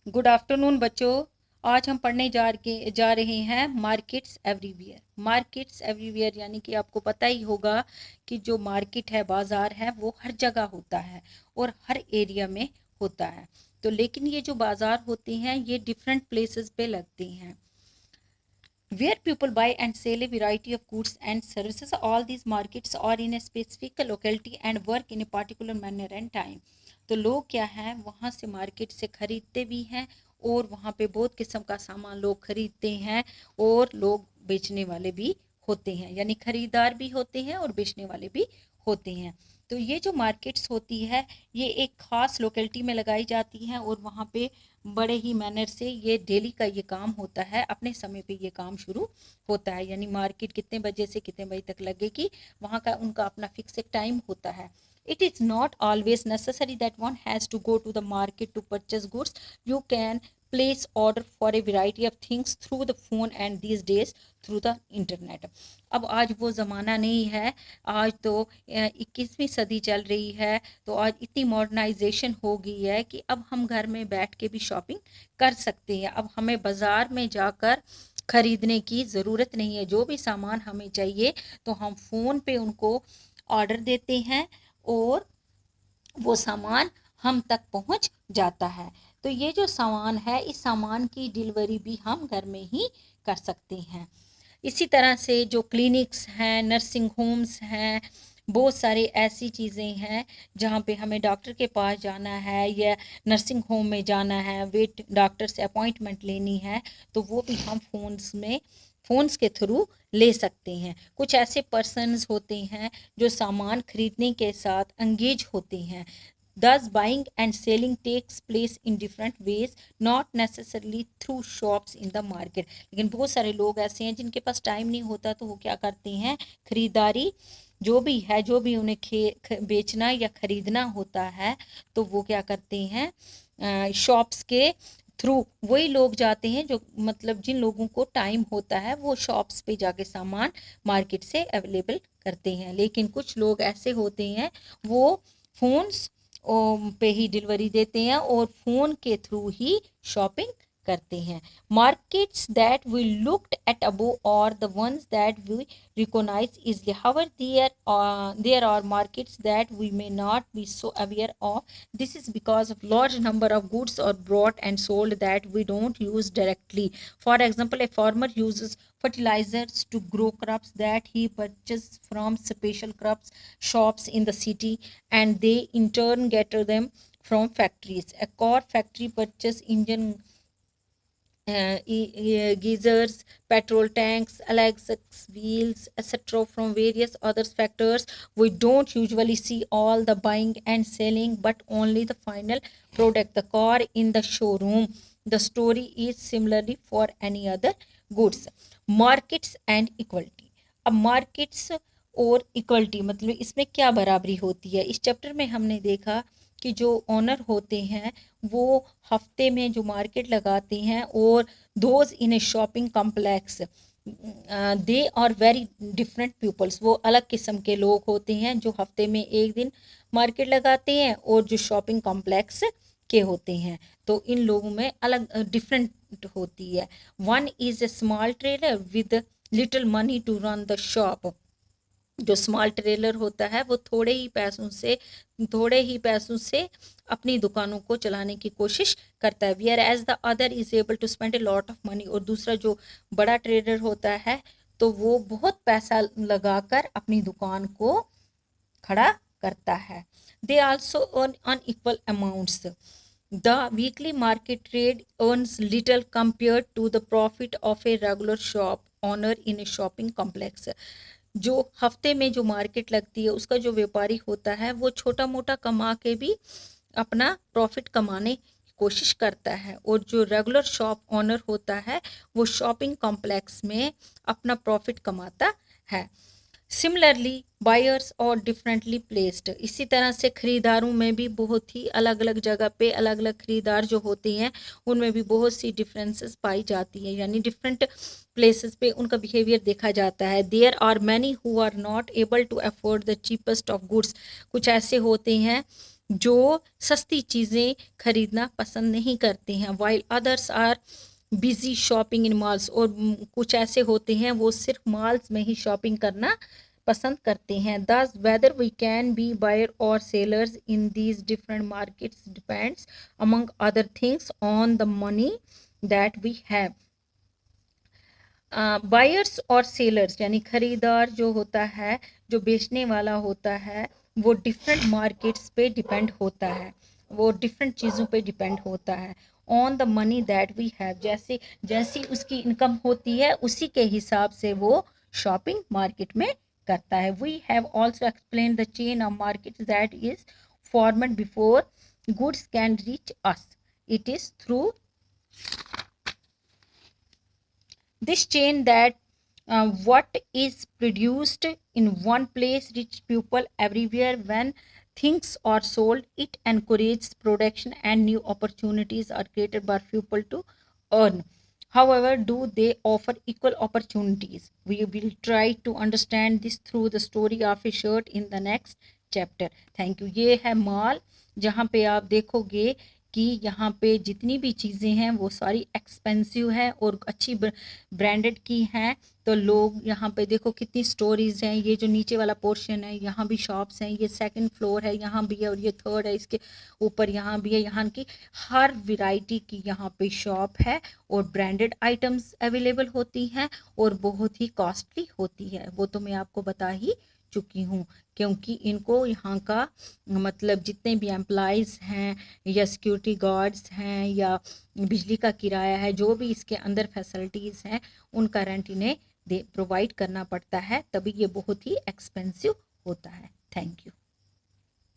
Good afternoon बच्चों। आज हम पढ़ने जा रहे हैं मार्केट्स एवरीवेयर। मार्केट्स एवरीवेयर यानी कि आपको पता ही होगा कि जो मार्केट है, बाजार है, वो हर जगह होता है और हर एरिया में होता है। तो लेकिन ये जो बाजार होते हैं ये डिफरेंट प्लेसेस पे लगते हैं, where people buy and sell a variety of goods and services. All these markets are in a specific locality and work in a particular manner and time. तो लोग क्या है, वहाँ से मार्केट से खरीदते भी हैं और वहाँ पे बहुत किस्म का सामान लोग खरीदते हैं और लोग बेचने वाले भी होते हैं, यानी खरीदार भी होते हैं और बेचने वाले भी होते हैं। तो ये जो मार्केट्स होती है ये एक ख़ास लोकेलिटी में लगाई जाती हैं और वहाँ पे बड़े ही मैनर से ये डेली का ये काम होता है, अपने समय पे ये काम शुरू होता है। यानी मार्केट कितने बजे से कितने बजे तक लगेगी, वहाँ का उनका अपना फिक्स टाइम होता है। It is not always necessary that one has to go to the market to purchase goods. You can place order for a variety of things through the phone and these days through the internet. अब आज वो ज़माना नहीं है, आज तो 21वीं सदी चल रही है, तो आज इतनी मॉडर्नाइजेशन हो गई है कि अब हम घर में बैठ के भी शॉपिंग कर सकते हैं। अब हमें बाज़ार में जाकर खरीदने की ज़रूरत नहीं है। जो भी सामान हमें चाहिए तो हम फ़ोन पे उनको ऑर्डर देते हैं और वो सामान हम तक पहुंच जाता है। तो ये जो सामान है, इस सामान की डिलीवरी भी हम घर में ही कर सकते हैं। इसी तरह से जो क्लिनिक्स हैं, नर्सिंग होम्स हैं, बहुत सारी ऐसी चीज़ें हैं जहाँ पे हमें डॉक्टर के पास जाना है या नर्सिंग होम में जाना है, वेट डॉक्टर से अपॉइंटमेंट लेनी है, तो वो भी हम फ़ोन्स के थ्रू ले सकते हैं। कुछ ऐसे पर्सन्स होते हैं जो सामान खरीदने के साथ एंगेज होते हैं। Thus, buying and selling takes place in different ways, not necessarily through shops in the market. लेकिन बहुत सारे लोग ऐसे हैं जिनके पास टाइम नहीं होता, तो वो क्या करते हैं, खरीदारी जो भी है, जो भी उन्हें बेचना या खरीदना होता है, तो वो क्या करते हैं, शॉप्स के थ्रू वही लोग जाते हैं जो मतलब जिन लोगों को टाइम होता है वो शॉप्स पे जाके सामान मार्केट से अवेलेबल करते हैं। लेकिन कुछ लोग ऐसे होते हैं वो फ़ोन्स पे ही डिलीवरी देते हैं और फ़ोन के थ्रू ही शॉपिंग करते हैं। Markets that we looked at above or the ones that we recognize easily. However, there are markets that we may not be so aware of. This is because of large number of goods are brought and sold that we don't use directly. For example, a farmer uses fertilizers to grow crops that he purchases from special crops shops in the city, and they in turn get them from factories. A car factory purchases engine, geysers, petrol tanks, electric wheels, etc. from various other factors. We don't usually see all the buying and selling, but only the final product, the car in the showroom. The story is similarly for any other goods. Markets and equality. अब markets और equality मतलब इसमें क्या बराबरी होती है। इस chapter में हमने देखा कि जो ओनर होते हैं वो हफ्ते में जो मार्केट लगाते हैं और those in a shopping complex, they are very different peoples. वो अलग किस्म के लोग होते हैं जो हफ्ते में एक दिन मार्केट लगाते हैं और जो शॉपिंग कॉम्प्लेक्स के होते हैं, तो इन लोगों में अलग डिफरेंट होती है। One is a small trader with little money to run the shop. जो स्मॉल ट्रेलर होता है वो थोड़े ही पैसों से अपनी दुकानों को चलाने की कोशिश करता है। Whereas the other is able to spend a lot of money. और दूसरा जो बड़ा ट्रेडर होता है तो वो बहुत पैसा लगाकर अपनी दुकान को खड़ा करता है। They also earn unequal amounts. The weekly market trade earns little compare to the profit of a regular shop owner in a shopping complex. जो हफ्ते में जो मार्केट लगती है उसका जो व्यापारी होता है वो छोटा मोटा कमा के भी अपना प्रॉफिट कमाने की कोशिश करता है, और जो रेगुलर शॉप ऑनर होता है वो शॉपिंग कॉम्प्लेक्स में अपना प्रॉफिट कमाता है। सिमिलरली बायर्स और डिफरेंटली प्लेस्ड। इसी तरह से खरीदारों में भी बहुत ही अलग अलग जगह पे अलग अलग खरीदार जो होते हैं उनमें भी बहुत सी डिफरेंसेस पाई जाती है, यानी डिफरेंट प्लेसेस पे उनका बिहेवियर देखा जाता है। There are many who are not able to afford the cheapest of goods. कुछ ऐसे होते हैं जो सस्ती चीज़ें खरीदना पसंद नहीं करते हैं, while others are busy shopping in malls, और कुछ ऐसे होते हैं वो सिर्फ मॉल्स में ही शॉपिंग करना पसंद करते हैं। Thus whether we can be buyer or sellers in these different markets depends among other things on the money that we have. Buyers और सेलर्स यानी खरीदार जो होता है, जो बेचने वाला होता है, वो डिफरेंट मार्केट्स पे डिपेंड होता है, वो डिफरेंट चीज़ों पे डिपेंड होता है। On the money that we have, जैसे जैसी उसकी इनकम होती है उसी के हिसाब से वो शॉपिंग मार्केट में करता है। We have also explain the chain of market that is formed before goods can reach us. It is through this chain that what is produced in one place reach people everywhere. When things are sold, it encourages production and new opportunities are created by people to earn. However, do they offer equal opportunities? We will try to understand this through the story of a shirt in the next chapter. Thank you. ये है mall जहाँ पे आप देखोगे कि यहाँ पे जितनी भी चीज़ें हैं वो सारी एक्सपेंसिव है और अच्छी ब्रांडेड की हैं। तो लोग यहाँ पे देखो कितनी स्टोरीज हैं। ये जो नीचे वाला पोर्शन है यहाँ भी शॉप्स हैं, ये सेकंड फ्लोर है यहाँ भी है, और ये थर्ड है, इसके ऊपर यहाँ भी है। यहाँ की हर वैरायटी की यहाँ पे शॉप है और ब्रांडेड आइटम्स अवेलेबल होती हैं और बहुत ही कॉस्टली होती है। वो तो मैं आपको बता ही चुकी हूँ, क्योंकि इनको यहाँ का मतलब जितने भी एम्प्लॉयज़ हैं या सिक्योरिटी गार्ड्स हैं या बिजली का किराया है, जो भी इसके अंदर फैसिलिटीज़ हैं उनका रेंट इन्हें प्रोवाइड करना पड़ता है, तभी ये बहुत ही एक्सपेंसिव होता है। Thank you.